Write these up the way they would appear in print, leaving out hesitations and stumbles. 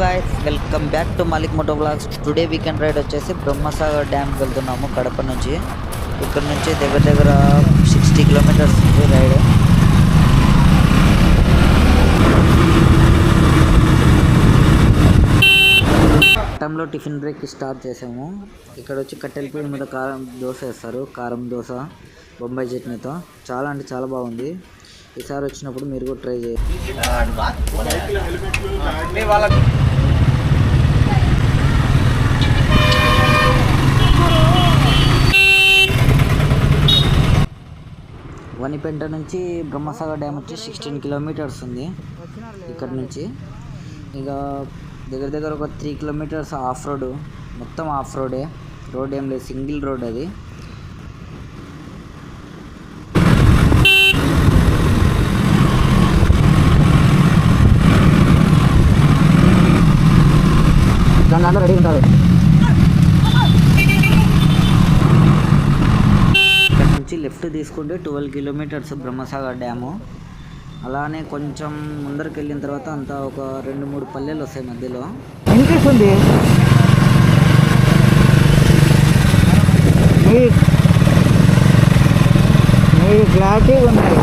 Guys welcome back to Malik moto vlogs. Today weekend ride వచ్చేసి బ్రహ్మసాగర్ డ్యామ్కి వెళ్తున్నాము కడప నుంచి. ఇక్కడ నుంచి దగ్గర 60 కిలోమీటర్స్ ఉంది రైడ్. టైంలో టిఫిన్ బ్రేక్ స్టార్ట్ చేసాము. ఇక్కడ వచ్చి కట్టెల పొయ్యి మీద కారం దోశ వేస్తారు, కారం దోశ బొంబాయి చట్నీతో. చాలా అంటే చాలా బాగుంది. ఈసారి వచ్చినప్పుడు మీరు కూడా ట్రై చేయండి. వనిపెంట నుంచి బ్రహ్మసాగర్ డ్యామ్ వచ్చి 16 కిలోమీటర్స్ ఉంది. ఇక్కడ నుంచి ఇక దగ్గర ఒక 3 కిలోమీటర్స్ ఆఫ్ రోడ్, మొత్తం ఆఫ్ రోడే. రోడ్ ఏం లేదు, సింగిల్ రోడ్ అది. రెడీ ఉంటారు. ఇక్కడ నుంచి లెఫ్ట్ తీసుకుంటే 12 కిలోమీటర్స్ బ్రహ్మసాగర్ డ్యాము. అలానే కొంచెం ముందరికి వెళ్ళిన తర్వాత అంతా ఒక 2-3 పల్లెలు వస్తాయి మధ్యలో. అనిపిస్తుంది క్లారిటీ ఉన్నాయి.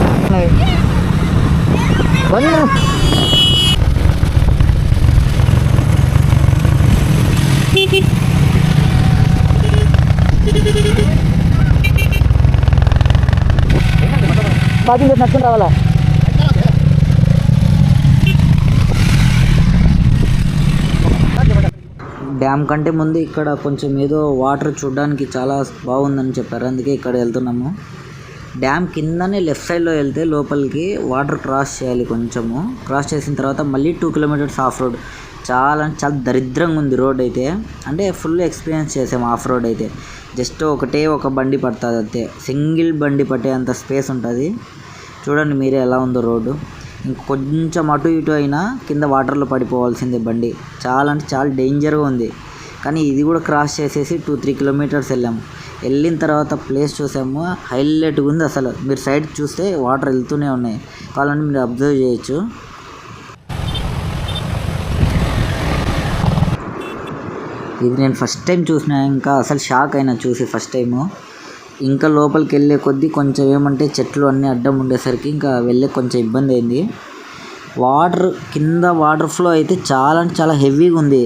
నచ్చుకుని రావాలా? డ్యామ్ కంటే ముందు ఇక్కడ కొంచెం ఏదో వాటర్ చూడడానికి చాలా బాగుందని చెప్పారు, అందుకే ఇక్కడ వెళ్తున్నాము. డ్యామ్ కిందనే లెఫ్ట్ సైడ్లో వెళ్తే లోపలికి వాటర్ క్రాస్ చేయాలి. కొంచెము క్రాస్ చేసిన తర్వాత మళ్ళీ 2 కిలోమీటర్స్ ఆఫ్ రోడ్. చాలా దరిద్రంగా ఉంది రోడ్ అయితే. అంటే ఫుల్ ఎక్స్పీరియన్స్ చేసాము ఆఫ్ రోడ్ అయితే. జస్ట్ ఒక బండి పడుతుంది అంతే, సింగిల్ బండి పట్టే అంత స్పేస్ ఉంటుంది. చూడండి మీరే ఎలా ఉందో రోడ్డు. ఇంకొంచెం అటు ఇటు అయినా కింద వాటర్లో పడిపోవాల్సిందే బండి. చాలా అంటే చాలా డేంజర్గా ఉంది. కానీ ఇది కూడా క్రాస్ చేసేసి 2-3 కిలోమీటర్స్ వెళ్ళాము. వెళ్ళిన తర్వాత ప్లేస్ చూసాము, హైలైట్గా ఉంది అసలు. మీరు సైడ్ చూస్తే వాటర్ వెళ్తూనే ఉన్నాయి, కావాలంటే మీరు అబ్జర్వ్ చేయొచ్చు. ఇది నేను ఫస్ట్ టైం చూసిన, ఇంకా అసలు షాక్ అయినా చూసి ఫస్ట్ టైము. ఇంకా లోపలికి వెళ్ళే కొద్దీ కొంచెం ఏమంటే చెట్లు అన్నీ అడ్డం ఉండేసరికి ఇంకా వెళ్ళే కొంచెం ఇబ్బంది అయింది. కింద వాటర్ ఫ్లో అయితే చాలా అంటే చాలా హెవీగా ఉంది.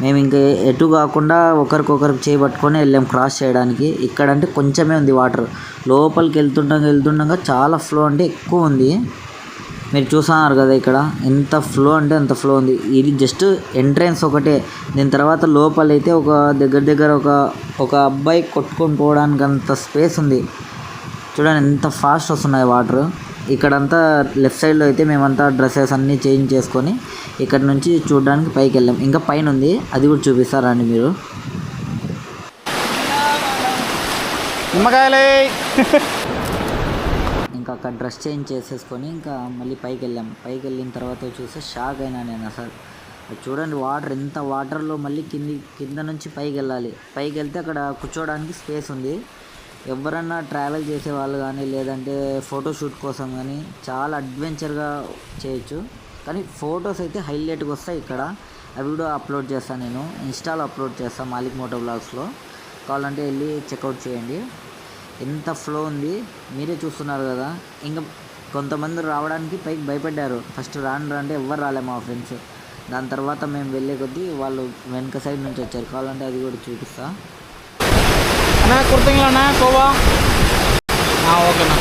మేము ఇంకా ఎటు కాకుండా ఒకరికొకరికి చేయబట్టుకొని వెళ్ళాం క్రాస్ చేయడానికి. ఇక్కడ అంటే కొంచెమే ఉంది వాటర్. లోపలికి వెళ్తుండగా చాలా ఫ్లో అంటే ఎక్కువ ఉంది. మీరు చూస్తున్నారు కదా ఇక్కడ ఎంత ఫ్లో అంటే అంత ఫ్లో ఉంది. ఇది జస్ట్ ఎంట్రన్స్ ఒకటే. దీని తర్వాత లోపలైతే ఒక దగ్గర ఒక అబ్బాయి కొట్టుకొని పోవడానికి అంత స్పేస్ ఉంది. చూడండి ఎంత ఫాస్ట్ వస్తున్నాయి వాటర్. ఇక్కడంతా లెఫ్ట్ సైడ్లో అయితే మేమంతా డ్రెస్సెస్ అన్నీ చేంజ్ చేసుకొని ఇక్కడ నుంచి చూడడానికి పైకి వెళ్ళాం. ఇంకా పైన ఉంది, అది కూడా చూపిస్తారండి మీరు. ఇంకా అక్కడ డ్రెస్ చేంజ్ చేసేసుకొని ఇంకా మళ్ళీ పైకి వెళ్ళాం. పైకి వెళ్ళిన తర్వాత చూస్తే షాక్ అయినా నేను అసలు. చూడండి వాటర్, ఎంత వాటర్లో మళ్ళీ కింద నుంచి పైకి వెళ్ళాలి. పైకి వెళ్తే అక్కడ కూర్చోడానికి స్పేస్ ఉంది. ఎవరన్నా ట్రావెల్ చేసే వాళ్ళు కానీ లేదంటే ఫోటోషూట్ కోసం కానీ చాలా అడ్వెంచర్గా చేయొచ్చు. కానీ ఫొటోస్ అయితే హైలైట్గా వస్తాయి ఇక్కడ. అవి కూడా అప్లోడ్ చేస్తాను, నేను ఇన్స్టాలో అప్లోడ్ చేస్తాను మాలిక్ మోటో వ్లాగ్స్లో. కావాలంటే వెళ్ళి చెక్అవుట్ చేయండి. ఎంత ఫ్లో ఉంది మీరే చూస్తున్నారు కదా. ఇంకా కొంతమంది రావడానికి పైకి భయపడ్డారు. ఫస్ట్ రాండి అంటే ఎవ్వరు రాలే మా ఫ్రెండ్స్. దాని తర్వాత మేము వెళ్ళే కొద్దీ వాళ్ళు వెనక సైడ్ నుంచి వచ్చారు. కావాలంటే అది కూడా చూపిస్తా. కుర్తింగ్లోనా కోవా? ఓకేనా.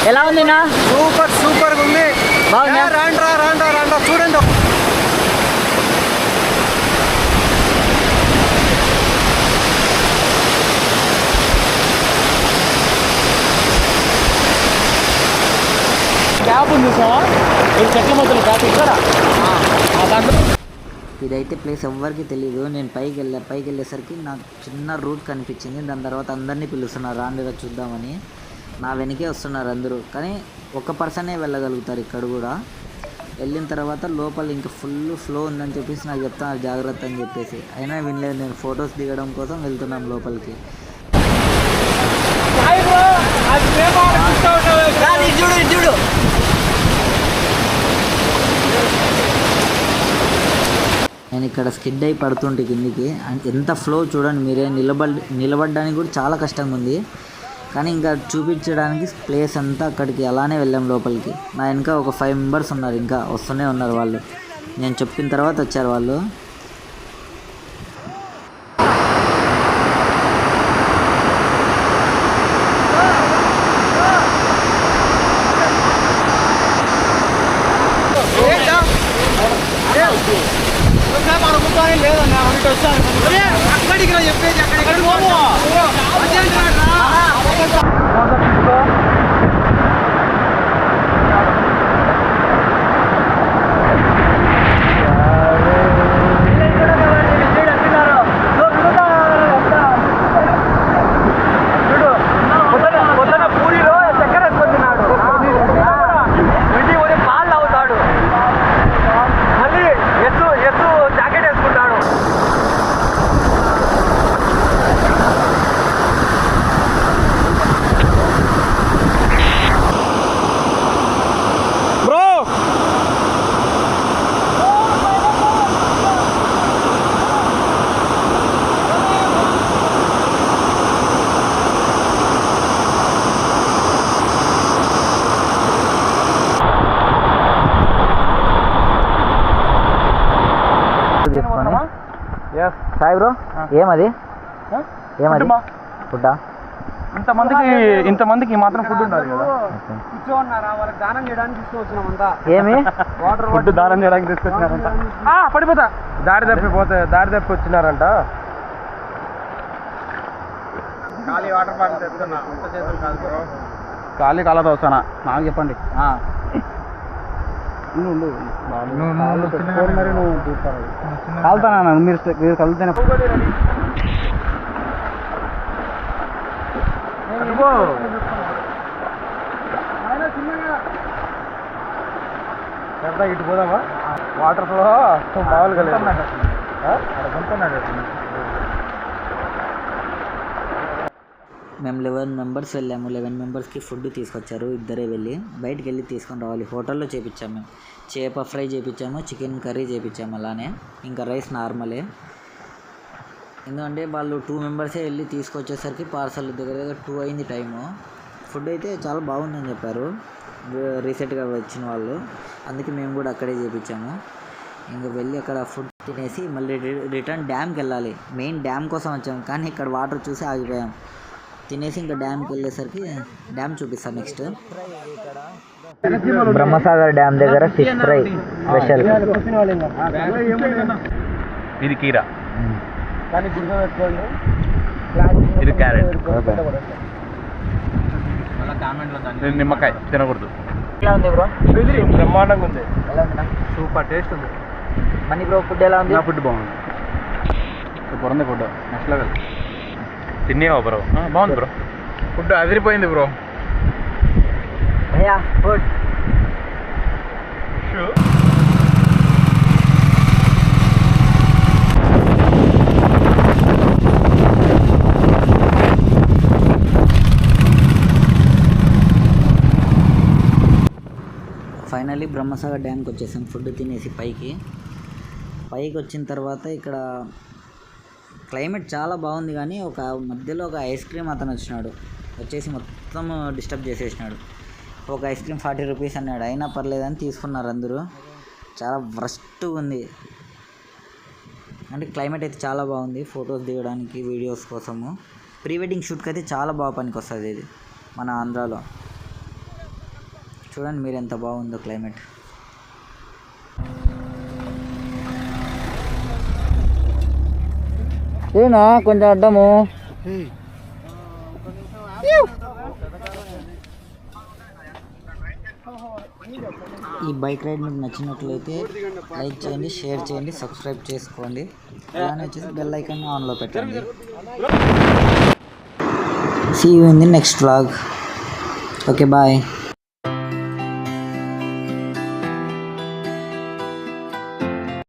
ఎలా ఉంది నా? సూపర్ ఉంది. బాగుందా? రాండ్రా చూడండి. షాప్ ఉంది సార్, చెట్ల మధ్యలో షాప్ ఇక్కడ. ఇదైతే ప్లేస్ ఎవ్వరికి తెలియదు. నేను పైకి వెళ్ళేసరికి నాకు చిన్న రూట్ కనిపించింది. దాని తర్వాత అందరినీ పిలుస్తున్నారు రాండిరా చూద్దామని. నా వెనకే వస్తున్నారు అందరూ, కానీ ఒక పర్సనే వెళ్ళగలుగుతారు ఇక్కడ కూడా. వెళ్ళిన తర్వాత లోపల ఇంకా ఫుల్ ఫ్లో ఉందని చెప్పేసి నాకు చెప్తున్నారు జాగ్రత్త అని చెప్పేసి. అయినా వినలేదు. నేను ఫొటోస్ దిగడం కోసం వెళ్తున్నాం లోపలికి. నేను ఇక్కడ స్కిడ్ అయి పడుతుంటే కిందికి. ఎంత ఫ్లో చూడండి మీరే. నిలబడడానికి కూడా చాలా కష్టంగా ఉంది. కానీ ఇంకా చూపించడానికి ప్లేస్ అంతా అక్కడికి అలానే వెళ్ళాం లోపలికి. నా వెనక ఒక 5 మెంబర్స్ ఉన్నారు, ఇంకా వస్తూనే ఉన్నారు వాళ్ళు. నేను చెప్పిన తర్వాత వచ్చారు వాళ్ళు. లేదన్నా అక్కడికి చెప్పేది అక్కడికి పూరిలో చక్కెర వేసుకొచ్చినాడు, పాలు అవుతాడు, మళ్ళీ ఎత్తు జాకెట్ వేసుకుంటాడు. బ్రో సాయి బ్రో, ఏమది ఫుడ్డా? ఇంతమందికి మాత్రం ఫుడ్ ఉండాలి కదా. కూర్చోన్నారా, వాళ్ళకి దానం చేయడానికి తీసుకొచ్చినామంతా. ఏమి ఫుడ్ దానం చేయడానికి తీసుకొచ్చినారంట. పడిపోతా, దారి తప్పి వచ్చినారంట. ఖాళీ వాటర్ బాటిల్ తెస్తున్నా, ఖాళీ కాలతో వస్తానా నాకు చెప్పండి. కాలుతానా మీరు కలుగుతానే ఇటు పోదామా? వాటర్ ఫ్లో మామూలుగా లేదు. మేము 11 మెంబర్స్ వెళ్ళాము. 11 మెంబర్స్కి ఫుడ్ తీసుకొచ్చారు. ఇద్దరే వెళ్ళి బయటికి వెళ్ళి తీసుకొని రావాలి. హోటల్లో చేపించాము. మేము చేప ఫ్రై చేపించాము, చికెన్ కర్రీ చేపించాము. అలానే ఇంకా రైస్ నార్మలే. ఎందుకంటే వాళ్ళు 2 మెంబర్సే వెళ్ళి తీసుకొచ్చేసరికి పార్సల్ దగ్గర 2 అయింది టైము. ఫుడ్ అయితే చాలా బాగుందని చెప్పారు రీసెంట్గా వచ్చిన వాళ్ళు. అందుకే మేము కూడా అక్కడే చేపించాము. ఇంకా వెళ్ళి అక్కడ ఫుడ్ తినేసి మళ్ళీ రిటర్న్ డ్యామ్కి వెళ్ళాలి. మెయిన్ డ్యామ్ కోసం వచ్చాము, కానీ ఇక్కడ వాటర్ చూసి ఆగిపోయాం. తినేసి ఇంకా డ్యామ్కి వెళ్ళేసరికి డ్యామ్ చూపిస్తాను నెక్స్ట్. బ్రహ్మసాగర్ డ్యామ్ దగ్గర ఫిష్ ఫ్రై స్పెషల్. ఇది కీరా, ఇది క్యారెట్, నిమ్మకాయ తినకూడదు. ఎలా ఉంది బ్రో? బ్రహ్మాండంగా ఉంది, ఎలా ఉందా? సూపర్ టేస్ట్ ఉంది. మనీ బ్రో ఫుడ్ ఎలా ఉంది? ఫుడ్ బాగుంది, సూపర్ ఉంది ఫుడ్. Next level. తినేవా బ్రో? బాగుంది బ్రో, ఫుడ్ అదిరిపోయింది బ్రో. భయ్యా ఫుడ్ ఫైనల్లీ బ్రహ్మసాగర్ డ్యామ్కి వచ్చేసాం. ఫుడ్ తినేసి పైకి వచ్చిన తర్వాత ఇక్కడ క్లైమేట్ చాలా బాగుంది, కానీ ఒక మధ్యలో ఒక ఐస్ క్రీమ్ అతను వచ్చేసి మొత్తం డిస్టర్బ్ చేసేసినాడు. ఒక ఐస్ క్రీమ్ 40 రూపీస్ అన్నాడు. అయినా పర్లేదని తీసుకున్నారు అందరూ. చాలా వరస్ట్గా ఉంది. అంటే క్లైమేట్ అయితే చాలా బాగుంది ఫొటోస్ దిగడానికి, వీడియోస్ కోసము. ప్రీ వెడ్డింగ్ షూట్కి అయితే చాలా బాగా పనికి వస్తుంది ఇది మన ఆంధ్రాలో. చూడండి మీరు ఎంత బాగుందో క్లైమేట్. ఏనా కొంచెం అడ్డము. ఈ బైక్ రైడ్ మీకు నచ్చినట్లయితే లైక్ చేయండి, షేర్ చేయండి, సబ్స్క్రైబ్ చేసుకోండి. అలానే వచ్చేసి బెల్ ఐకాన్ ఆన్లో పెట్టండి. See you in the next vlog. Okay, bye.